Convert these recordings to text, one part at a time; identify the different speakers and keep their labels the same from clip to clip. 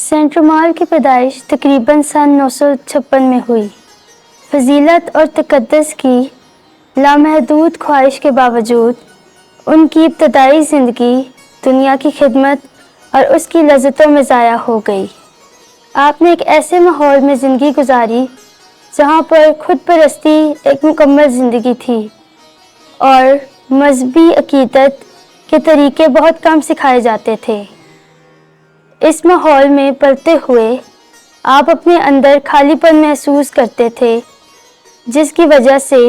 Speaker 1: Saint رومال کی پیدائش تقریباً سن 956 میں ہوئی۔ فضیلت اور تقدس کی لامحدود خواہش کے باوجود ان کی ابتدائی زندگی دنیا کی خدمت اور اس کی لذتوں میں ضائع ہو گئی۔ آپ نے ایک ایسے ماحول میں زندگی گزاری جہاں پر خود پرستی ایک مکمل زندگی تھی اور مذہبی عقیدت کے طریقے بہت کم سکھائے جاتے تھے۔ اس ماحول میں پلتے ہوئے آپ اپنے اندر خالی پن محسوس کرتے تھے، جس کی وجہ سے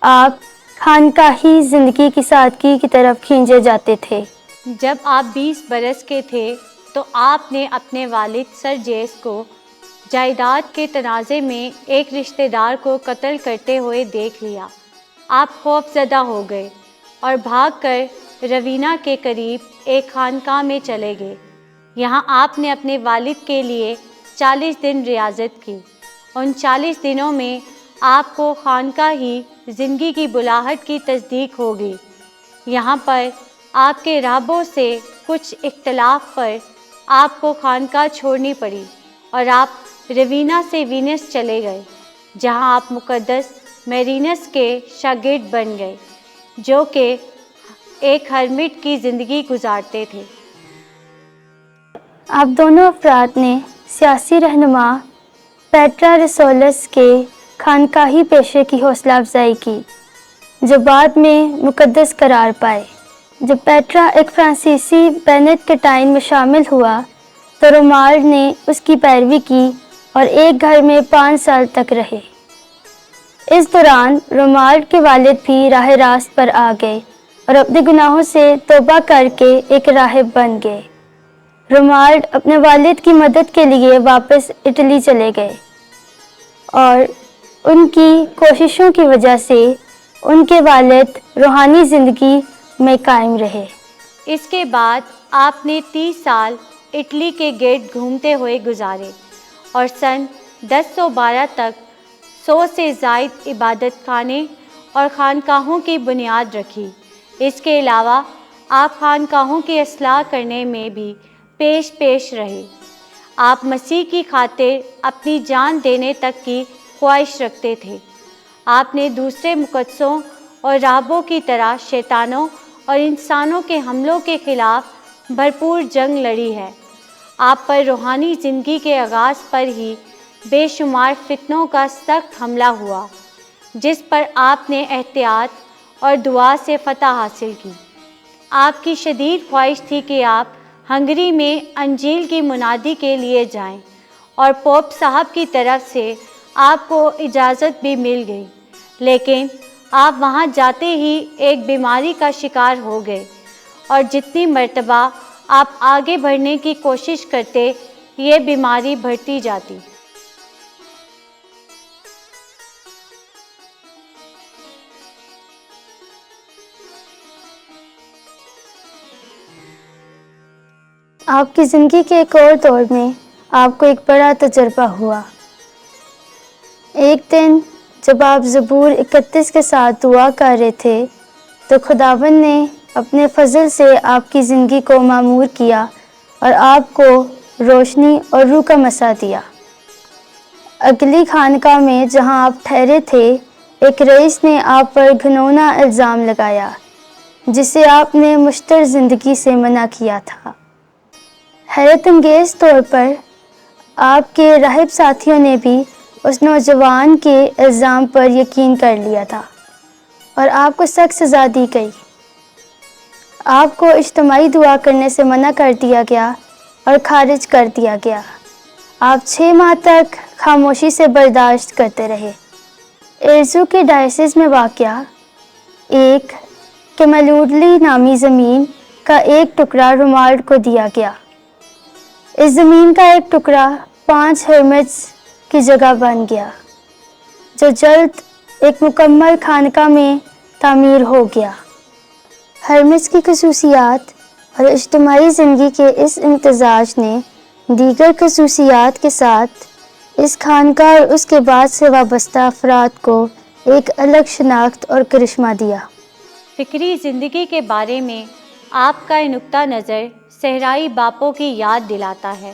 Speaker 1: آپ خانقاہی زندگی کی سادگی کی طرف کھینچے جاتے تھے۔
Speaker 2: جب آپ 20 برس کے تھے تو آپ نے اپنے والد سر جیمز کو جائیداد کے تنازع میں ایک رشتہ دار کو قتل کرتے ہوئے دیکھ لیا۔ آپ خوف زدہ ہو گئے اور بھاگ کر روینہ کے قریب ایک خانقاہ میں چلے گئے۔ یہاں آپ نے اپنے والد کے لیے 40 دن ریاضت کی۔ ان 40 دنوں میں آپ کو خانقاہی زندگی کی بلاہٹ کی تصدیق ہوگی۔ یہاں پر آپ کے راہبوں سے کچھ اختلاف پر آپ کو خانقاہ چھوڑنی پڑی اور آپ روینہ سے وینس چلے گئے، جہاں آپ مقدس میرینس کے شاگرد بن گئے، جو کہ ایک ہرمٹ کی زندگی گزارتے تھے۔
Speaker 1: آپ دونوں افراد نے سیاسی رہنما پیٹرا رسولس کے خانقاہی پیشے کی حوصلہ افزائی کی، جو بعد میں مقدس قرار پائے۔ جب پیٹرا ایک فرانسیسی بینیڈکٹائن میں شامل ہوا تو رومالڈ نے اس کی پیروی کی اور ایک گھر میں 5 سال تک رہے۔ اس دوران رومالڈ کے والد بھی راہ راست پر آ گئے اور اپنے گناہوں سے توبہ کر کے ایک راہب بن گئے۔ رومالڈ اپنے والد کی مدد کے لیے واپس اٹلی چلے گئے اور ان کی کوششوں کی وجہ سے ان کے والد روحانی زندگی میں قائم رہے۔
Speaker 2: اس کے بعد آپ نے 30 سال اٹلی کے گرد گھومتے ہوئے گزارے اور سن 1012 تک 100 سے زائد عبادت خانے اور خانقاہوں کی بنیاد رکھی۔ اس کے علاوہ آپ خانقاہوں کی اصلاح کرنے میں بھی پیش رہے۔ آپ مسیح کی خاطر اپنی جان دینے تک کی خواہش رکھتے تھے۔ آپ نے دوسرے مقدسوں اور راہبوں کی طرح شیطانوں اور انسانوں کے حملوں کے خلاف بھرپور جنگ لڑی ہے۔ آپ پر روحانی زندگی کے آغاز پر ہی بے شمار فتنوں کا سخت حملہ ہوا، جس پر آپ نے احتیاط اور دعا سے فتح حاصل کی۔ آپ کی شدید خواہش تھی کہ آپ ہنگری میں انجیل کی منادی کے لیے جائیں اور پوپ صاحب کی طرف سے آپ کو اجازت بھی مل گئی، لیکن آپ وہاں جاتے ہی ایک بیماری کا شکار ہو گئے اور جتنی مرتبہ آپ آگے بڑھنے کی کوشش کرتے، یہ بیماری بڑھتی جاتی۔
Speaker 1: آپ کی زندگی کے ایک اور دور میں آپ کو ایک بڑا تجربہ ہوا۔ ایک دن جب آپ زبور 31 کے ساتھ دعا کر رہے تھے تو خداوند نے اپنے فضل سے آپ کی زندگی کو معمور کیا اور آپ کو روشنی اور روح کا مسا دیا۔ اگلی خانقاہ میں جہاں آپ ٹھہرے تھے، ایک رئیس نے آپ پر گھناؤنا الزام لگایا جسے آپ نے مشتر زندگی سے منع کیا تھا۔ حیرت انگیز طور پر آپ کے راہب ساتھیوں نے بھی اس نوجوان کے الزام پر یقین کر لیا تھا اور آپ کو سخت سزا دی گئی۔ آپ کو اجتماعی دعا کرنے سے منع کر دیا گیا اور خارج کر دیا گیا۔ آپ 6 ماہ تک خاموشی سے برداشت کرتے رہے۔ ایرزو کے ڈائسس میں واقع ایک کیمالوڈلی نامی زمین کا ایک ٹکڑا رومالڈ کو دیا گیا۔ اس زمین کا ایک ٹکڑا 5 ہرمٹس کی جگہ بن گیا، جو جلد ایک مکمل خانقاہ میں تعمیر ہو گیا۔ ہرمٹس کی خصوصیات اور اجتماعی زندگی کے اس امتزاج نے دیگر خصوصیات کے ساتھ اس خانقاہ اور اس کے بعد سے وابستہ افراد کو ایک الگ شناخت اور کرشمہ دیا۔
Speaker 2: فکری زندگی کے بارے میں آپ کا نقطہ نظر صحرائی باپوں کی یاد دلاتا ہے۔